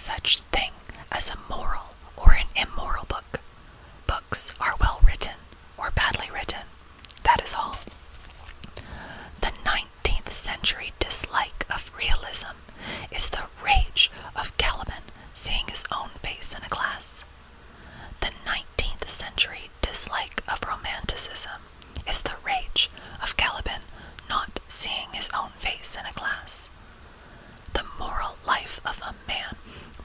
such thing as a moral or an immoral book. Books are well written or badly written. That is all. The 19th century dislike of realism is the rage of Caliban seeing his own face in a glass. The 19th century dislike of romanticism is the rage of Caliban not seeing his own face in a glass. The moral life of a man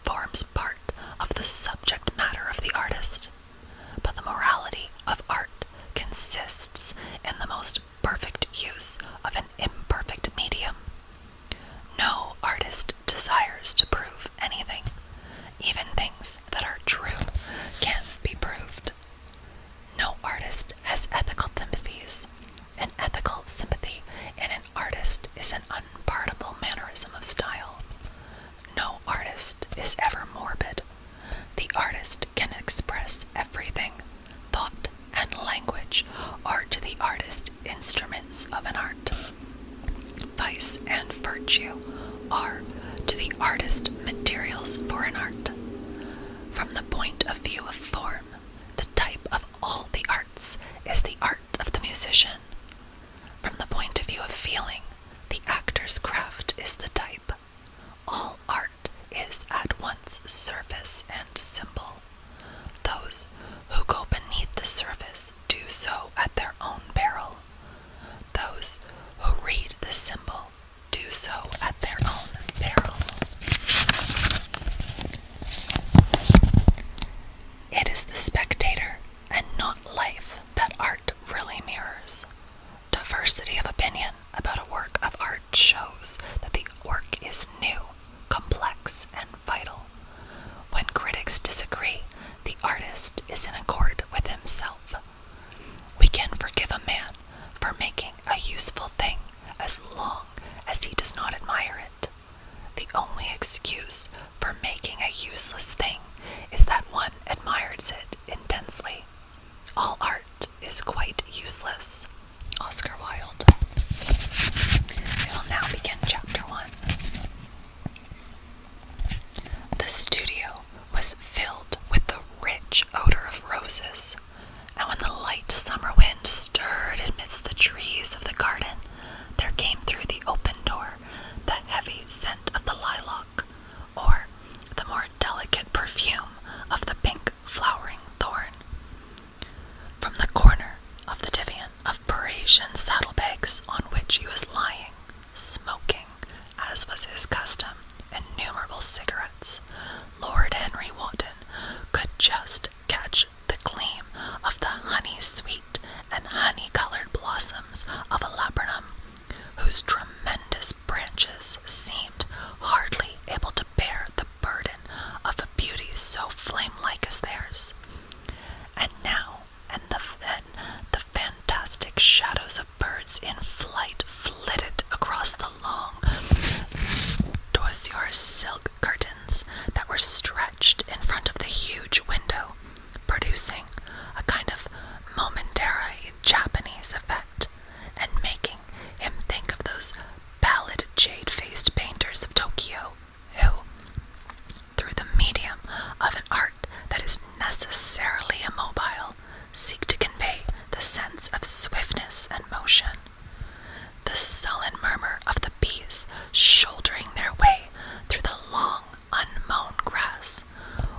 forms part of the subject matter of the artist, but the morality of art consists in the most perfect use of an imperfect medium. No artist desires to prove anything. Even things that are true can't be proved. No artist has ethical sympathies. An ethical sympathy in an artist is an unpardonable mannerism of style. No artist is ever morbid. The artist can express everything. Thought and language are to the artist instruments of an art. Vice and virtue are to the artist materials for an art. From the point of view of form, the type of all the arts is the art of the musician. From the point of view of feeling, the actor's craft is the type. All art is at once surface and symbol. Those who go beneath the surface do so at their own peril. Those who read the symbol do so at their own peril. It is the spectator and not life that art really mirrors. Diversity of opinion about a work of art shows that the work is new, complex, and vital. When critics disagree, the artist is in accord with himself. We can forgive a man for making a useful thing as long as he does not admire it. The only excuse for making a useless thing is that one admires it intensely. All art is quite useless. Oscar Wilde. We will now begin chapter 1. The studio was filled with the rich odor of roses, and when the light summer wind stirred amidst the trees of the garden, there came through the open door the heavy scent of the lilac, or the more delicate perfume of the pink flowering thorn. From the corner of the divan of Parisian saddlebags on which he was lying, smoking, as was his custom, innumerable cigarettes, Lord Henry Wotton could just catch the gleam of the honey-sweet and honey-colored blossoms of a laburnum, whose tremendous branches seemed hardly able to bear the burden of a beauty so flame-like as theirs. And now, the fantastic shadows of birds in flight flitted across the long dossier silk curtains that were stretched in front of the huge window, producing a kind of momentary Japanese effect, and making him think of those pallid jade-faced painters of Tokyo, who, through the medium of an art that is necessarily immobile, seek to convey the sense of swiftness and motion. The sullen murmur of the bees shouldering their way through the long, unmown grass,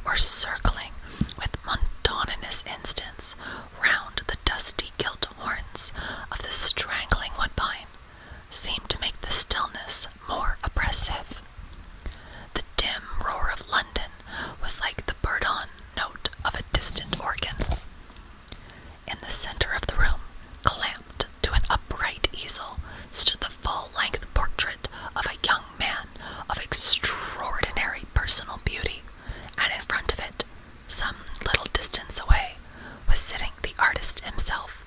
or circling with monotonous instance round the dusty gilt horns of the strangling woodbine, seemed to make the stillness more oppressive. The dim roar of London was like the bird-on note of a distant organ. In the center of the room, clamped to an upright easel, stood the full-length portrait of a young man of extraordinary personal beauty, and in front of it, some little distance away, was sitting the artist himself,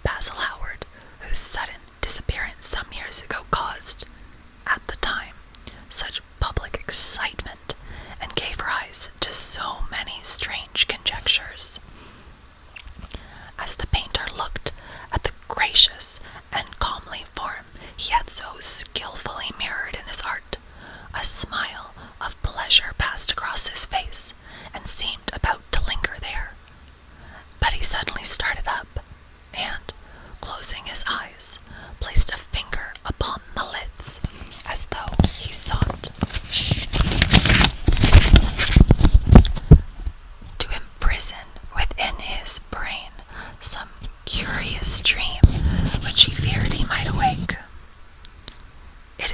Basil Howard, whose sudden disappearance some years ago caused, at the time, such public excitement, and gave rise to so many strange conjectures. As the painter looked at the gracious and comely form he had so skillfully mirrored in his art, a smile of pleasure passed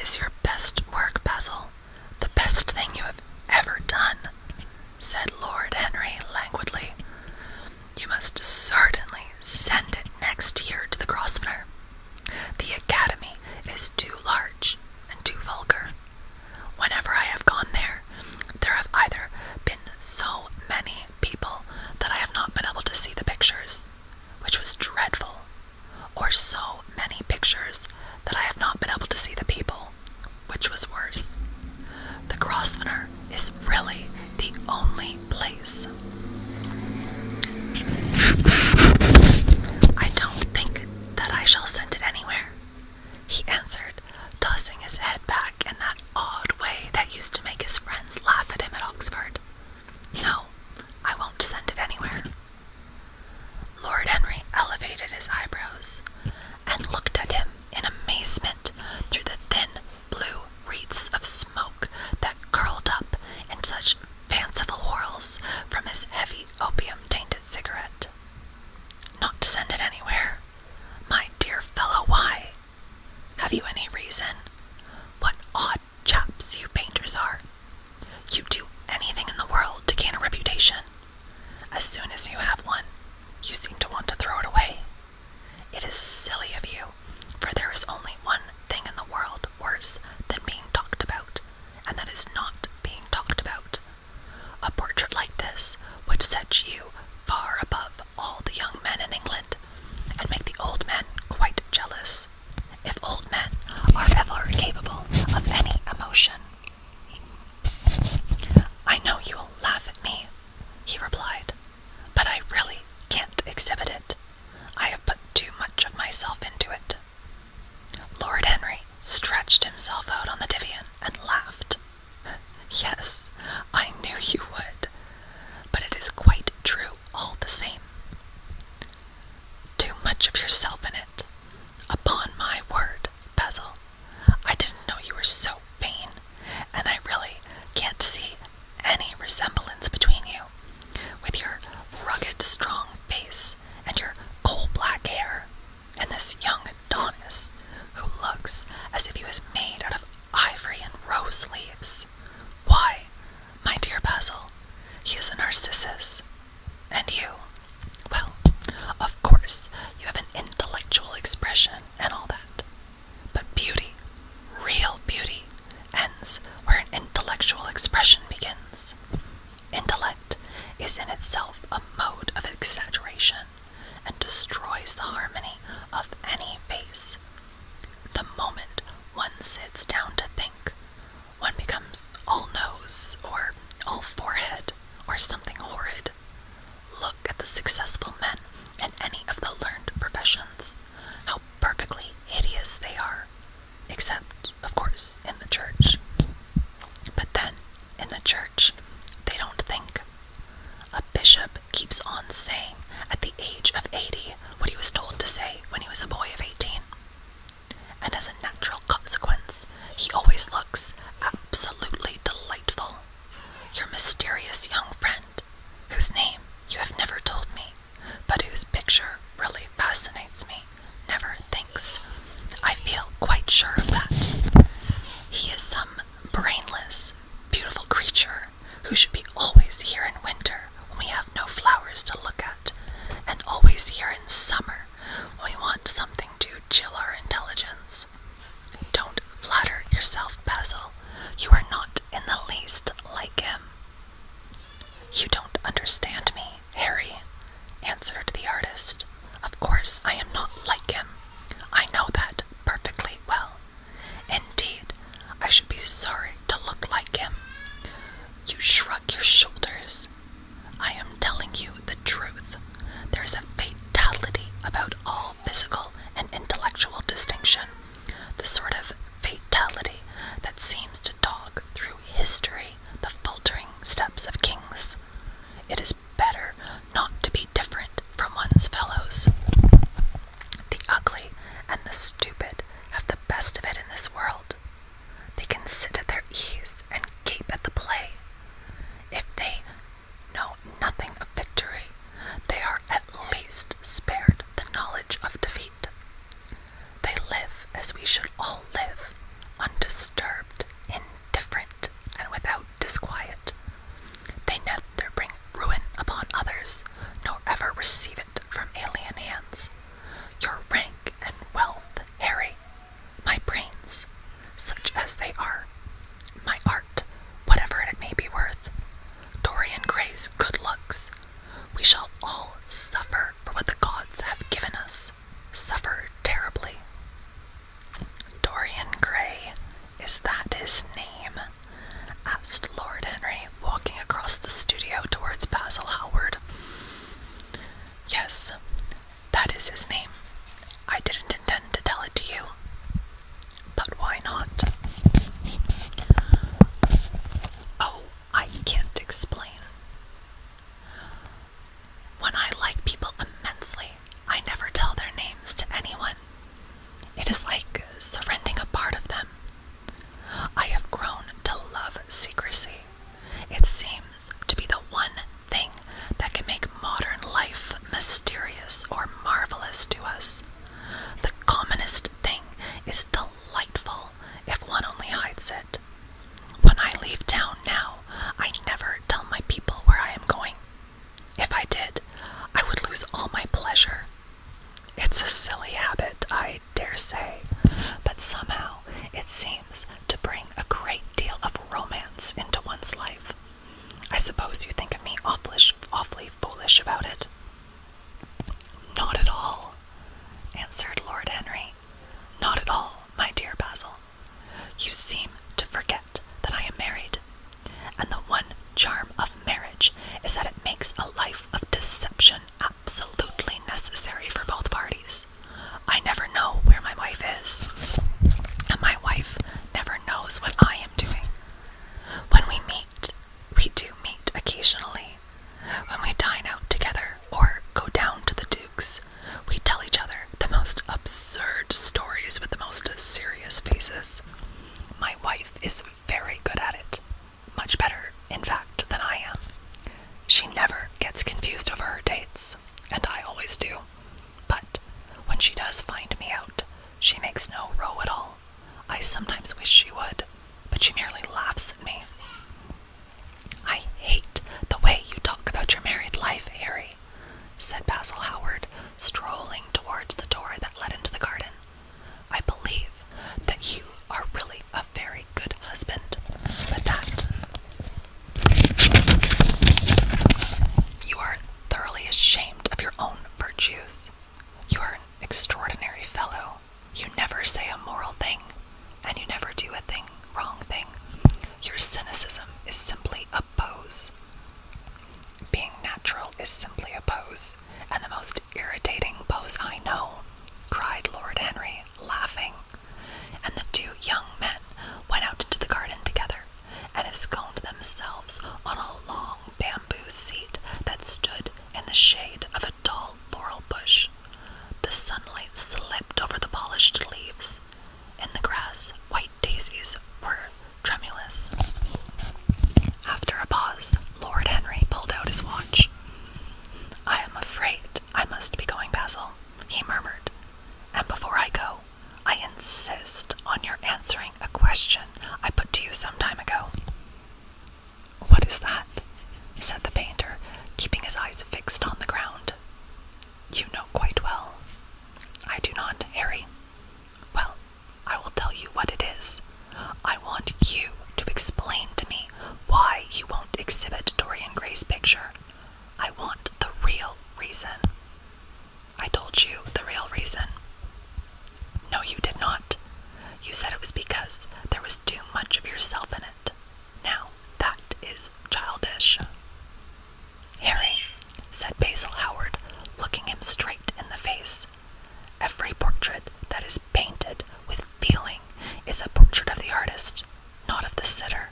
is your best work, Basil. The best thing you have ever done," said Lord Henry languidly. "You must certainly send it next year to the Grosvenor. The Academy is too large and too vulgar. Whenever I have gone there, there have either been so many people that I have not been able to see the pictures, which was dreadful, or so many pictures that I have not been able to see the people, which was worse. The Grosvenor is really the only place." "I don't think that I shall send it anywhere," he answered, tossing his head back in that odd way that used to make his friends laugh at him at Oxford. "No, I won't send it anywhere." Lord Henry elevated his eyebrows and looked at him in amazement through the thin blue wreaths of smoke that curled up in such fanciful whorls from his heavy opium-tainted cigarette. "Not to send it anywhere? My dear fellow, why? Have you any reason? What odd chaps you painters are. You do anything in the world to gain a reputation. As soon as you have one, you seem to want to throw it away. It is silly of you, for there is only one thing in the world worse than being talked about, and that is not being talked about. A portrait like this would set you far above all the young men in England, and make the old men quite jealous, if old men are ever capable of any emotion." "I know you will laugh at me," he replied, "but I really can't exhibit it. I have put too much of myself into it." Lord Henry stretched himself out on the divan and laughed. "Yes, I knew you would, but it is quite true all the same. Too much of yourself in it. Upon my word, Basil, I didn't know you were so vain, and I really can't see any resemblance between you, with your rugged, strong face and your coal-black hair, and this young Adonis, who looks as if he was made out of ivory and rose leaves. Why, my dear Basil, he is a Narcissus. And you, well, of course, you have an intellectual expression and all that. But beauty, real beauty, ends where an intellectual expression begins. Intellect is in itself a mode of exaggeration, and destroys the harmony of any face. The moment one sits down to think, one becomes all nose, or all forehead, or something horrid. Look at the successful men in any of the learned professions, how perfectly hideous they are, except, of course, in the church. But then, in the church, they don't think. A bishop keeps on saying at the age of 80 what he was told to say when he was a boy of 18. And as a natural consequence, he always looks absolutely delightful. Your mysterious young friend, whose name you have never told me, but whose picture really fascinates me, never thinks. I feel quite sure of that. He is some brainless, beautiful creature who should be always here in winter when we have no flowers to look at, and always here in summer when we want something to chill our intelligence. Don't flatter yourself, Basil. You are not in the least like him." "You don't understand me, Harry," answered the artist. "Of course I am not like him. I know that perfectly well. Indeed, I should be sorry to look like him." "You shrug your shoulders. I am telling you the truth. There is a fatality about all physical and intellectual distinction, the sort of fatality that seems to dog through such as they are. My art, whatever it may be worth. Dorian Gray's good looks. We shall all suffer for what the gods have given us. Suffer terribly. Dorian Gray, is that his name? Asked Lord Henry, walking across the studio towards Basil Hallward. Yes, that is his name. I didn't intend to tell it to you. But why not? Oh, I can't explain. When I like people immensely, I never tell their names to anyone. It is like surrendering a part of them. I have grown to love secrecy. It seems to be the one thing that can make modern life mysterious or marvelous to us. The commonest thing is delightful if one only hides it. When I leave town now, I never tell my people where I am going. If I did, I would lose all my pleasure. It's a silly habit, I dare say, but somehow it seems to bring a great deal of romance into one's life. I suppose you think of me awfully foolish about it. Not at all, answered Lord Henry. Not at all, my dear Basil. You seem to forget that I am married, and the one charm of marriage is that it makes a life of deception absolutely necessary for both parties. I never know where my wife is, and my wife never knows what I am doing. When we meet, we do meet occasionally. When we dine out together or go down to the Duke's, we tell each other the most absurd stories with the most serious faces. My wife is very good at it. Much better, in fact, than I am. She never gets confused over her dates, and I always do. But when she does find me out, she makes no row at all. I sometimes wish she would, but she merely laughs at me. I hate the way you talk about your married life, Harry, said Basil Hallward, strolling towards the door that led into the garden. I believe that you are really a very good husband, but that you are thoroughly ashamed of your own virtues. You are an extraordinary fellow. You never say a moral thing, and you never do a wrong thing. Your cynicism is simply a pose. Being natural is simply a pose, and the most irritating pose I know, cried Lord Henry, laughing. And the two young men went out into the garden together, and ensconced themselves on a long bamboo seat that stood in the shade of a tall laurel bush. The sunlight slipped over the polished leaves. In the grass, white daisies were tremulous. After a pause, Lord Henry pulled out his watch. I am afraid I must be going, Basil, he murmured. And before I go, I insist on your answering a question I put to you some time ago. What is that? Said the painter, keeping his eyes fixed on the ground. You know quite well. I do not, Harry. Well, I will tell you what it is. I want you to explain to me why you won't exhibit Dorian Gray's picture. I want the real reason. I told you the real reason. No, you did not. You said it was because there was too much of yourself in it. Now, that is childish. Harry, said Basil Hallward, looking him straight in the face, every portrait that is painted with feeling is a portrait of the artist, not of the sitter.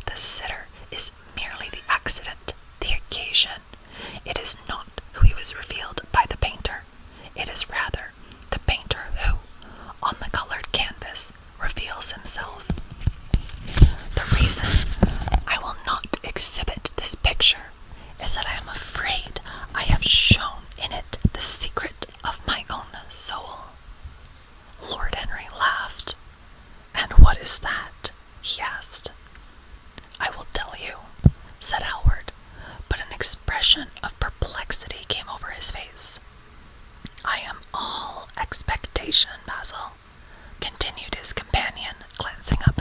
The sitter is merely the accident, the occasion. It is not who he was revealed by the painter. It is rather the painter who, on the colored canvas, reveals himself. The reason I will not exhibit this picture is that I am afraid I have shown in it the secret of my own soul. Lord Henry laughed. And what is that? He asked. I will tell you, said Hallward, but an expression of perplexity came over his face. I am all expectation, Basil, continued his companion, glancing up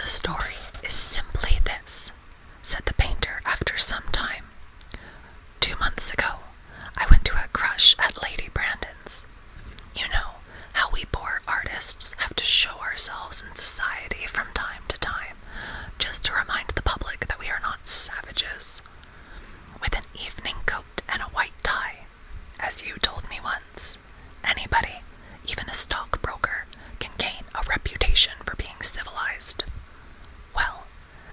The story is simply this, said the painter after some time. 2 months ago, I went to a crush at Lady Brandon's. You know how we poor artists have to show ourselves in society from time to time, just to remind the public that we are not savages. With an evening coat and a white tie, as you told me once, anybody, even a stockbroker, can gain a reputation for being civilized. Well,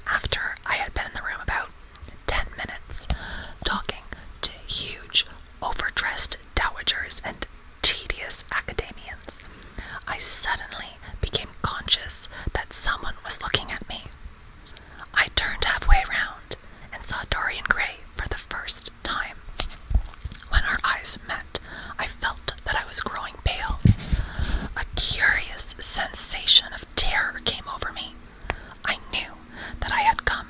after I had been in the room about 10 minutes, talking to huge, overdressed dowagers and tedious academians, I suddenly became conscious that someone was looking at me. I turned halfway round and saw Dorian Grey for the first time. When our eyes met, I felt that I was growing pale. A curious sensation of terror came over me. I knew that I had come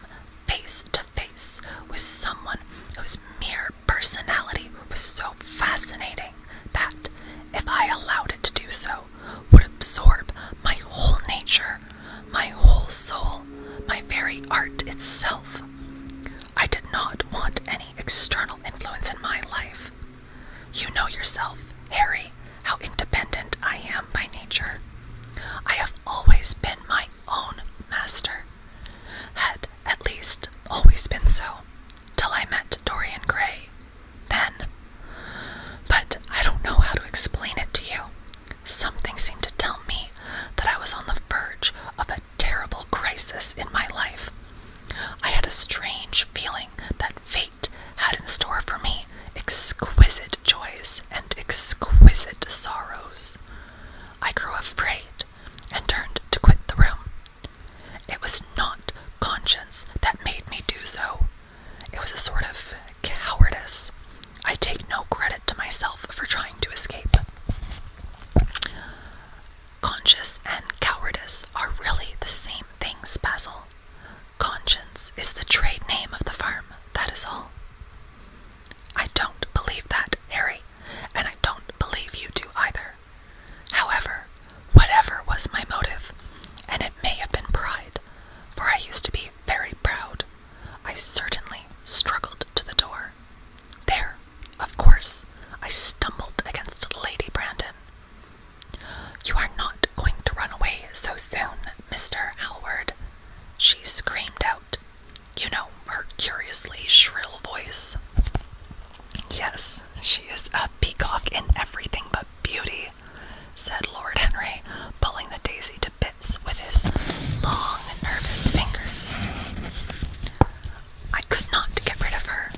face to face with someone whose mere personality was so fascinating that, if I allowed it to do so, would absorb my whole nature, my whole soul, my very art itself. I did not want any external influence in my life. You know yourself, Harry, how independent I am by nature. I have always been my own master. Had, at least, always been so, till I met Dorian Grey. But I don't know how to explain it to you. Something seemed to tell me that I was on the verge of a terrible crisis in my life. I had a strange feeling that fate had in store for me exquisite joys and exquisite sorrows. I grew afraid and turned to quit the room. It was not conscience that made me do so. It was a sort of cowardice. I take no credit to myself for trying to escape. Conscience and cowardice are really the same things, Basil. Conscience is the trade name of the firm, that is all. I don't believe that, Harry, and I don't believe you do either. However, whatever was my motive, and it may have been pride, for I used to be very proud, I certainly struggled to the door. There, of course, I stumbled against Lady Brandon. You are not going to run away so soon, Mr. Hallward, she screamed out. You know, her curiously shrill voice. Yes, she is a peacock in everything but beauty, said Lord Henry, pulling the daisy to bits with his long, nervous fingers. I could not get rid of her.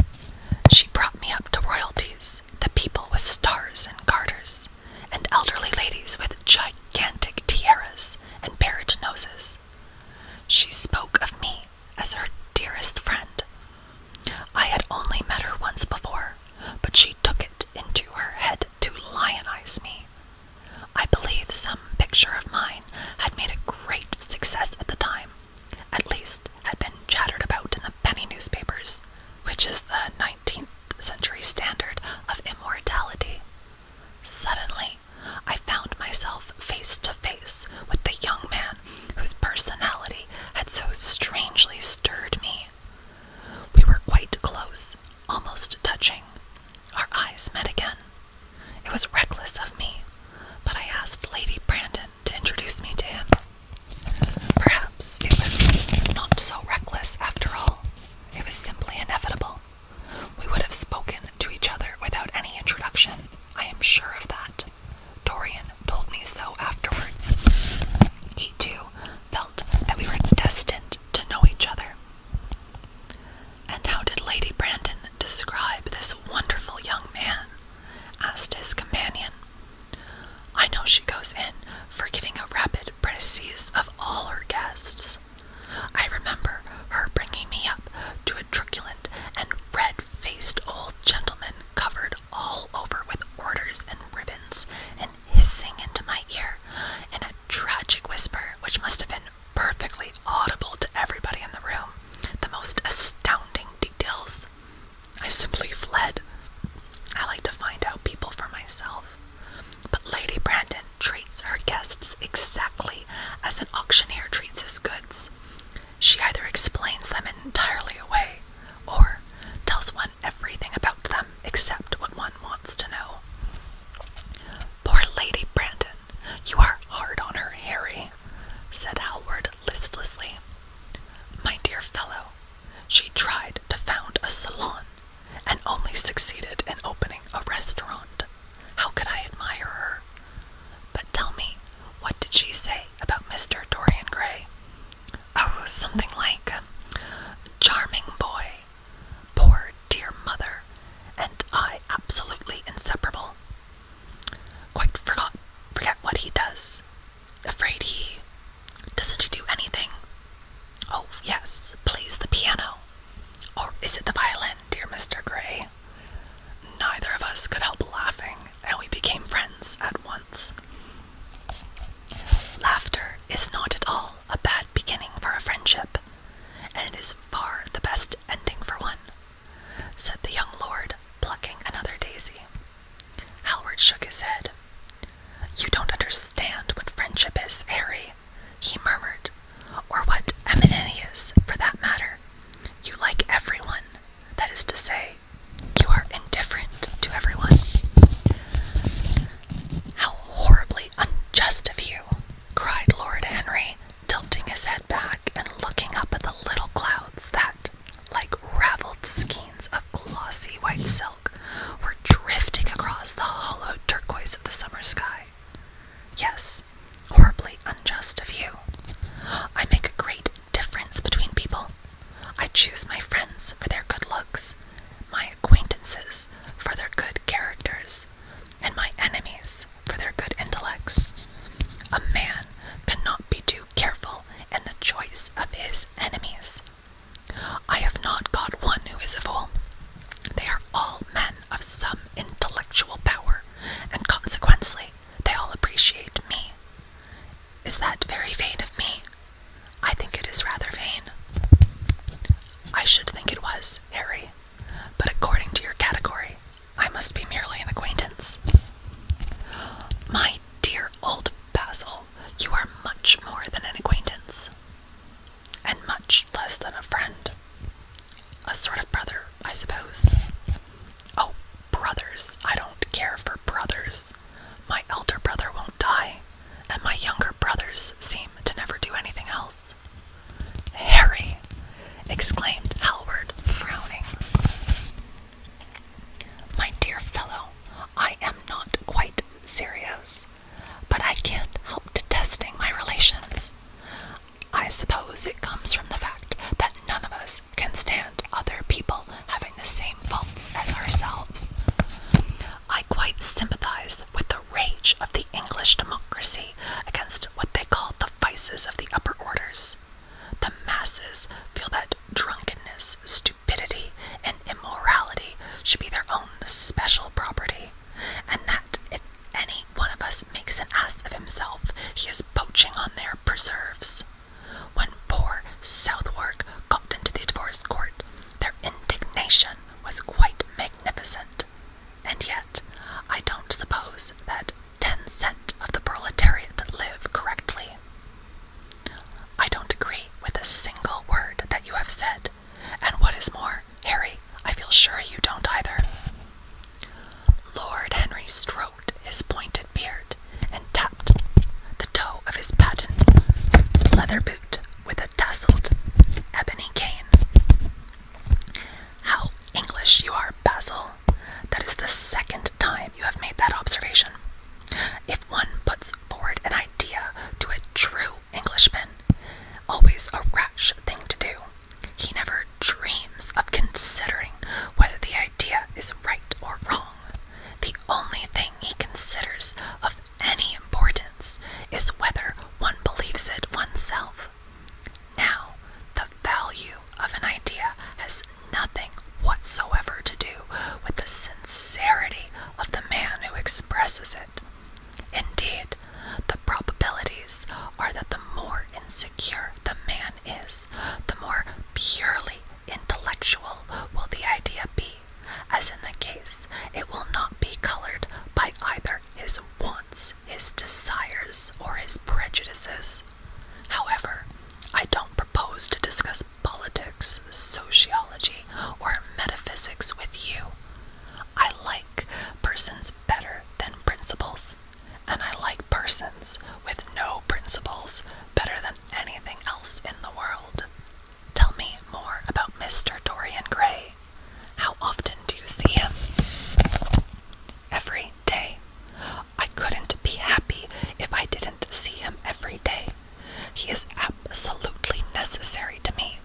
She brought me up to royalties, the people with stars and garters, and elderly ladies with gigantic tiaras and parrot noses. She spoke of me as her dearest friend. I had only met her once before, but she took it into her head to lionize me. I believe some picture of mine had made a great success at the time, at least had been chattered about in the penny newspapers, which is the 19th century standard of immortality. Suddenly, I found myself face to face with the young man whose personality had so strangely stirred me. We were quite close, almost touching. Our eyes met again. It was reckless of me, but I asked Lady Brandon to introduce me to him. Perhaps it was not so reckless after all. It was simply inevitable. We would have spoken to each other without any introduction. I am sure of that. Dorian told me so afterwards. He, too, felt that we were destined to know each other. And how did Lady Brandon describe this wonderful young man? Asked his companion. I know she goes in for giving a rapid précis of all her guests. I remember her bringing me up to a truculent and red-faced old gentleman covered all over with orders and ribbons, and hissing into my ear in a tragic whisper which must have been perfectly audible to everybody in the room, the most astounding details. I simply fled. I like to find out people for myself. But Lady Brandon treats her guests exactly as an auctioneer treats his goods. is not at all a bad beginning for a friendship, and it is far the best ending for one," said the young lord, plucking another daisy. Hallward shook his head. "You don't understand what friendship is, Harry," he murmured, "or what enmity is, for that matter. You like everyone. That is to say, you are indifferent to everyone." "How horribly unjust of you," cried Lord Henry, tilting his head back and looking up at the little clouds that, like raveled skeins of glossy white silk, were drifting across the hollowed turquoise of the summer sky. "Yes, horribly unjust of you. I make a great difference between people. I choose my friends for their good looks, my acquaintances for their good characters, and my enemies for their good intellects. A man cannot be too careful in the choice of his enemies. I have not got one who is a fool. They are all men of some intellectual power, and consequently they all appreciate me. Is that very vain of me? I think it is rather vain." "I should think it was, Harry, but according to your category, I must be merely an acquaintance." "My dear old Basil, you are much more than an acquaintance, and much less than a friend. A sort of brother, I suppose." "Oh, brothers! I don't care for brothers. My elder brother won't die, and my younger brothers seem to never do anything else." "Harry!" exclaimed Hallward, frowning. "My dear fellow, I am not quite serious, but I can't help detesting my relations. I suppose it comes from the fact that none of us can stand other people having the same faults as ourselves. I quite sympathize with the rage of the English democracy against what they call the vices of the upper orders. The masses feel that drunkenness, stupidity, and immorality should be their own special property, and that if any one of us makes an ass of himself, he is poaching on their preserves. When poor Southwark got into the divorce court, their indignation was quite magnificent, and yet I don't suppose that 10% of the proletariat live correctly. I don't agree with a single word that you have said, and what is more, Harry, I feel sure you don't either." Lord Henry stroked his pointed beard and tapped the toe of his patent leather boot with a tasseled ebony cane. "How English you are, Basil. That is the second time you have made that observation. If one puts forward an idea to a true Englishman, always a rash thing to do, he never dreams of considering whether the idea is right or wrong. The only thing he considers of any importance is whether one believes it oneself. Now, the value of an idea has nothing whatsoever to do with the sincerity of the man who expresses it. Indeed, the probabilities are that the more insecure the man is, the more purely intellectual will the idea be, as in the case it will not be colored by either his wants, his desires, or his prejudices. However, I don't propose to discuss politics, sociology, or metaphysics with you. I like persons better than principles, and I like persons with no principles better than anything else in the world. Tell me more about Mr. Dorian Grey. How often do you see him?" "Every day. I couldn't be happy if I didn't see him every day. He is absolutely necessary to me."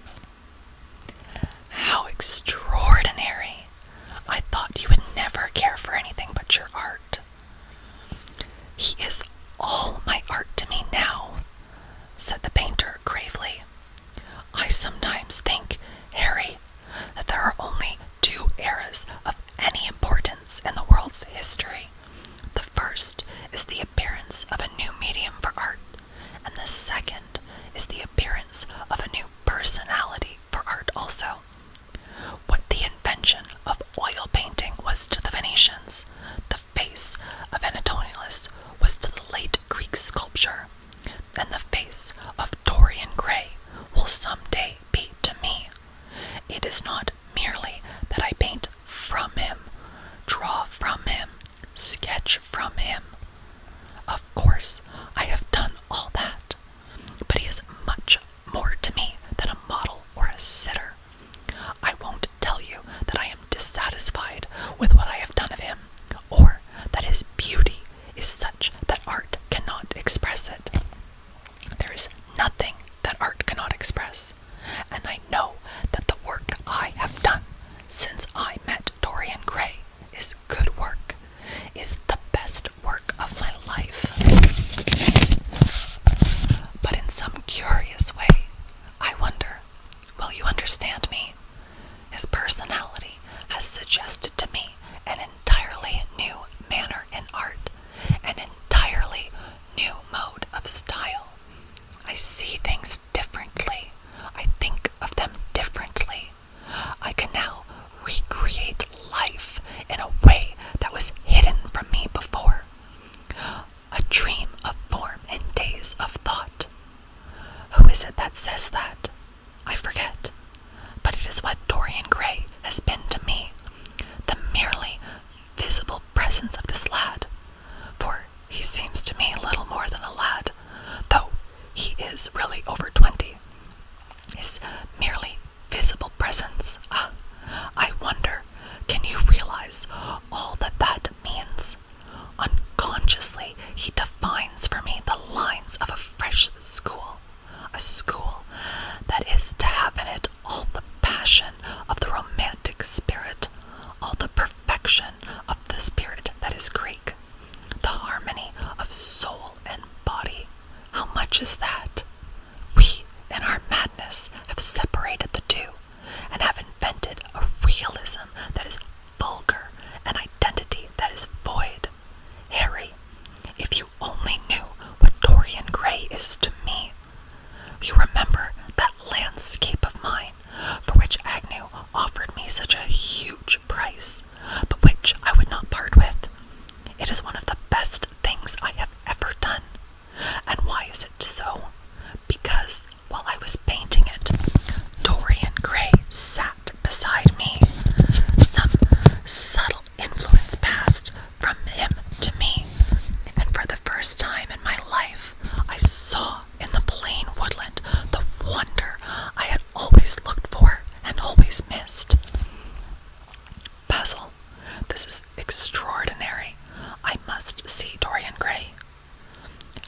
"How extraordinary! I thought you would never care for anything but your art." "He is all my art to me now," said the painter gravely. "I sometimes think, Harry, that there are only two eras of any importance in the world's history. The first is the appearance of a new medium for art, and the second see things differently. I think of them differently. I can now recreate life in a way that was hidden from me before. A dream of form in days of thought. Who is it that says that? I forget. But it is what Dorian Gray has been to me. The merely visible presence of this lad. For he seems to me little more than a lad, though he is really over 20. His merely visible presence. I wonder, can you realize all that that means? Unconsciously, he defines for me the lines of a fresh school. A school that is to have in it all the passion of the romantic spirit, all the perfection of the spirit that is Greek, the harmony of soul and body. How much is that? We, in our madness, have separated the two, and have invented a realism that is vulgar, an identity that is void. Harry, if you only knew what Dorian Gray is to me. You remember that landscape of mine, for which Agnew offered me such a huge price, but which I would not part with. It is one of the best things I have ever done. And why is it so? Because while I was painting it, Dorian Gray sat beside me. Some subtle influence passed from him to me, and for the first time in my life, I saw in the plain woodland the wonder I had always looked for and always missed. Basil, this is extraordinary. I must see Dorian Gray.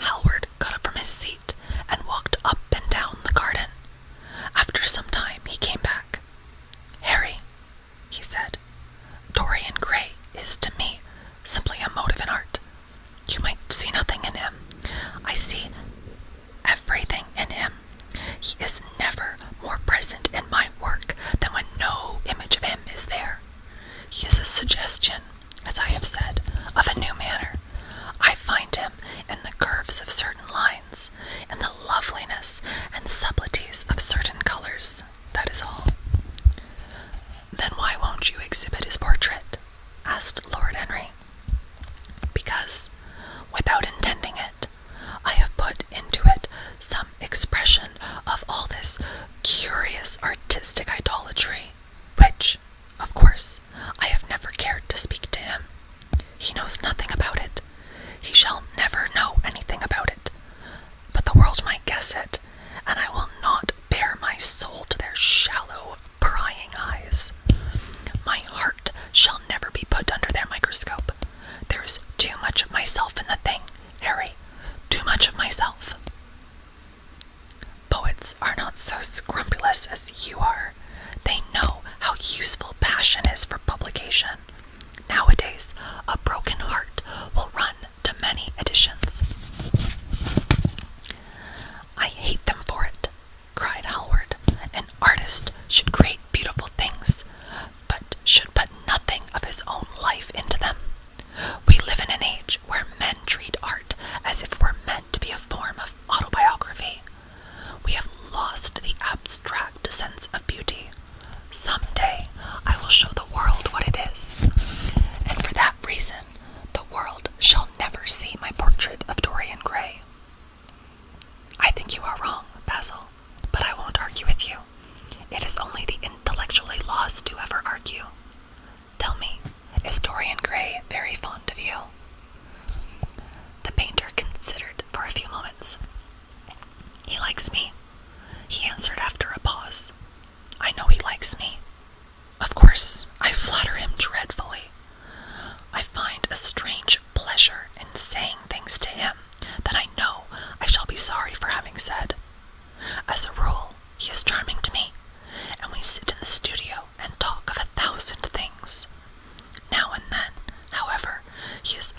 Howard got up from his seat and walked up and down the garden. After some time, he came back. Harry, he said, Dorian Gray is to me simply a motive in art. You might see nothing in him. I see everything in him. He is never more present in my work than when no image of him is there. He is a suggestion, as I have said, of a new manner. I find him in the curves of certain lines, in the loveliness and subtleties of certain colors. That is all. Then why won't you exhibit his portrait? Asked Lord Henry. Because, without intending it, I have put into it some expression of all this curious artistic idolatry, which, of course, I have never cared to speak to him. He knows nothing about it. He shall never know anything about it. But the world might guess it, and I will not bare my soul to their shallow, prying eyes. My heart shall never be put under their microscope. There is too much of myself in the thing, Harry, too much of myself. Poets are not so scrupulous as you are. They know how useful passion is for publication. Nowadays, a broken heart will run to many editions. I hate them for it, cried Howard. An artist should create beautiful things, but should put nothing of his own life into them. We live in an age where men treat art as if it were meant to be a form of autobiography. We have lost the abstract sense of beauty. Some day I will show the world what it is, and for that reason the world shall never see my portrait of Dorian Gray. I think you are wrong, Basil, but I won't argue with you. It is only the intellectually lost who ever argue. Tell me, is Dorian Gray very fond of you? The painter considered for a few moments. He likes me, he answered after a pause. I know he likes me. Of course, I flatter him dreadfully. I find a strange pleasure in saying things to him that I know I shall be sorry for having said. As a rule, he is charming to me, and we sit in the studio and talk of 1,000 things. Now and then, however, he is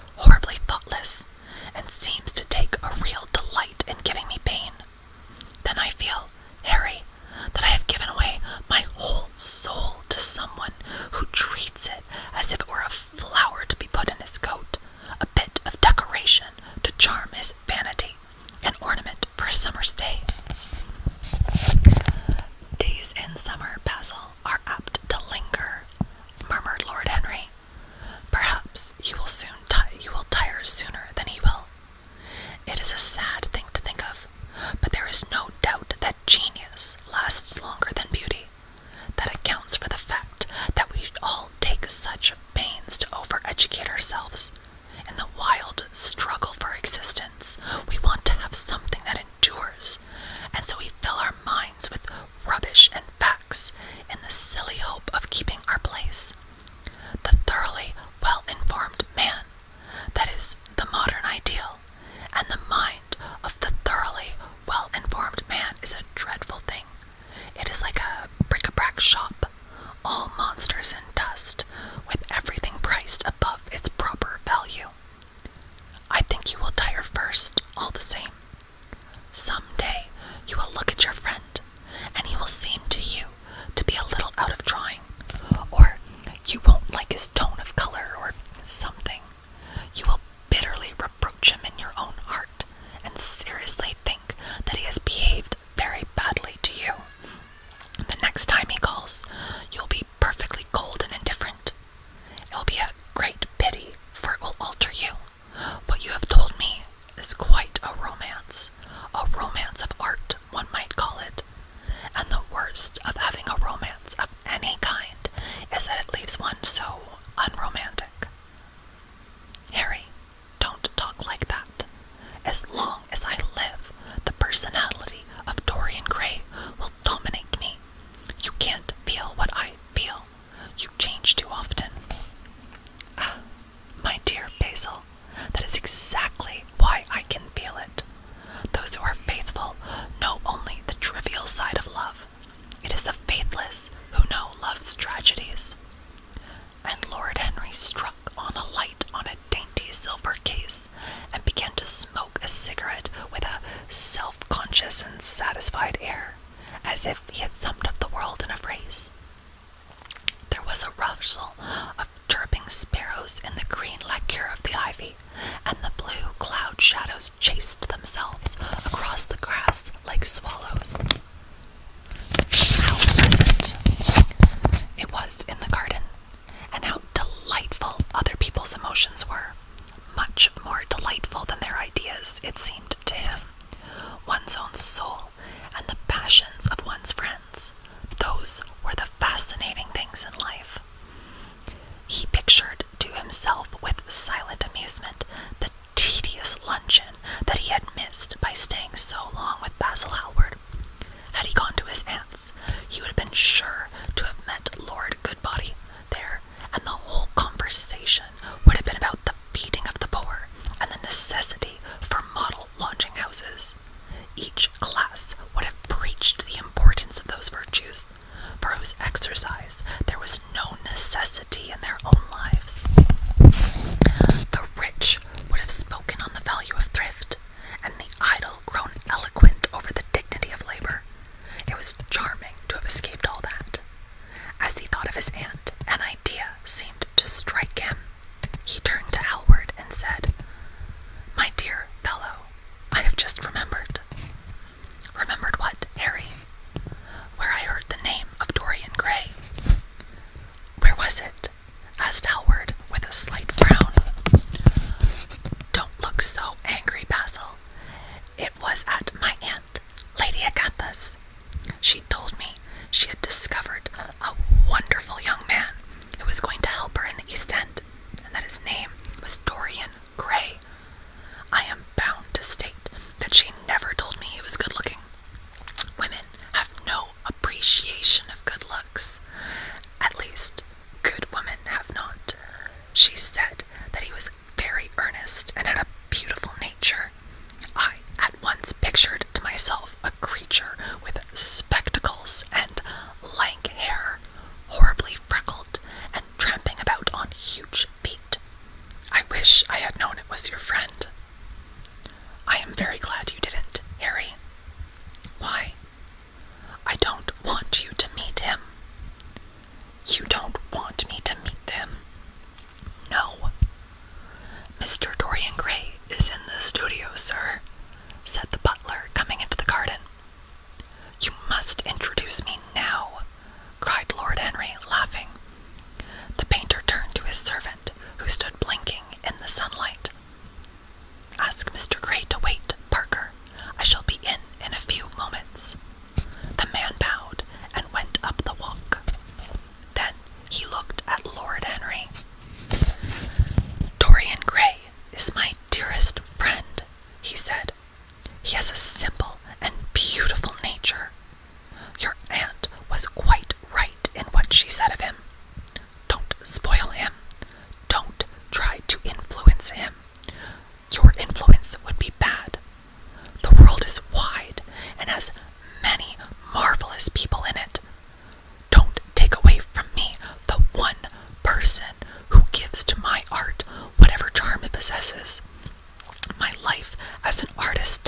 You will look at your friend, and he will seem to you to be a little out of drawing, or you won't like his tone of color or something. You will bitterly reproach him in your own heart, and seriously think that he has behaved very badly to you. The next time he calls, you'll be perfectly cold and indifferent. It will be a great pity, for it will alter you. What you have told me is quite a romance of art, one might call it. And the worst of having a romance of any kind is that it leaves one so unromantic. Harry, don't talk like that. As long as I live, the personality of Dorian Grey will dominate me. You can't feel what I feel. You change too often. My dear Basil, that is exactly why I can feel it. Those who are faithful know only the trivial side of love. It is the faithless who know love's tragedies. And Lord Henry struck on a light on a dainty silver case and began to smoke a cigarette with a self-conscious and satisfied air, as if he had summed up the world in a phrase. There was a rustle of chirping sparrows in the green lacquer of the ivy, and the blue cloud shadows chased themselves across the grass like swallows. How pleasant it was in the garden, and how delightful other people's emotions were. Much more delightful than their ideas, it seemed to him. One's own soul and the passions of one's friends, those were the fascinating things in life. He pictured to himself with silent amusement the tedious luncheon that he had missed by staying so long with Basil Hallward. Had he gone to his aunt's, he would have been sure to have met Lord Goodbody there, and the whole conversation would have been about the feeding of the poor and the necessity for model lodging houses. Each class would have preached the importance of those virtues, for whose exercise there was no necessity in their own lives. The rich would have spoken on the value of thrift, and the idle grown eloquent over the dignity of labor. It was charming to have escaped all that. As he thought of his aunt, an idea seemed to strike him. He turned to Hallward and said, "My dear fellow, I have just remembered." "Remembered what, Harry?" "Where I heard the name of Dorian Grey." "Where was it?" asked Hallward with a slight frown. "Don't look so angry, Basil. It was at my aunt, Lady Agatha's. She told me she had discovered a wonderful young man who was going to help her in the East End, and that his name was Dorian Grey. I am bound to state that she never told me he was good-looking. Women have no appreciation of good looks. At least, good women have not. She said that he was very earnest and had a beautiful nature. I at once pictured to myself a creature with spectacles and lank hair, horribly freckled, and tramping about on huge feet. I wish I had known it was your friend." "I am very glad you didn't, Harry." "Why?" "I don't want you to meet him." "You don't want me to meet him?" "No." "Mr. Dorian Grey is in the studio, sir," said the butler, coming into the garden. "You must introduce me now," cried Lord Henry, laughing. The painter turned to his servant, who stood blinking in the sunlight. "Ask Mr. Grey to wait, Parker. I shall be in a few moments." The man bowed and went up the walk. Then he looked at Lord Henry. "Dorian Grey is my dearest friend," he said. "He has a simple and beautiful nature. Your aunt was quite right in what she said of him. Don't spoil him. Don't try to influence him. Your influence would be bad. The world is wide and has many marvelous people in it. Don't take away from me the one person who gives to my art whatever charm it possesses. My life as an artist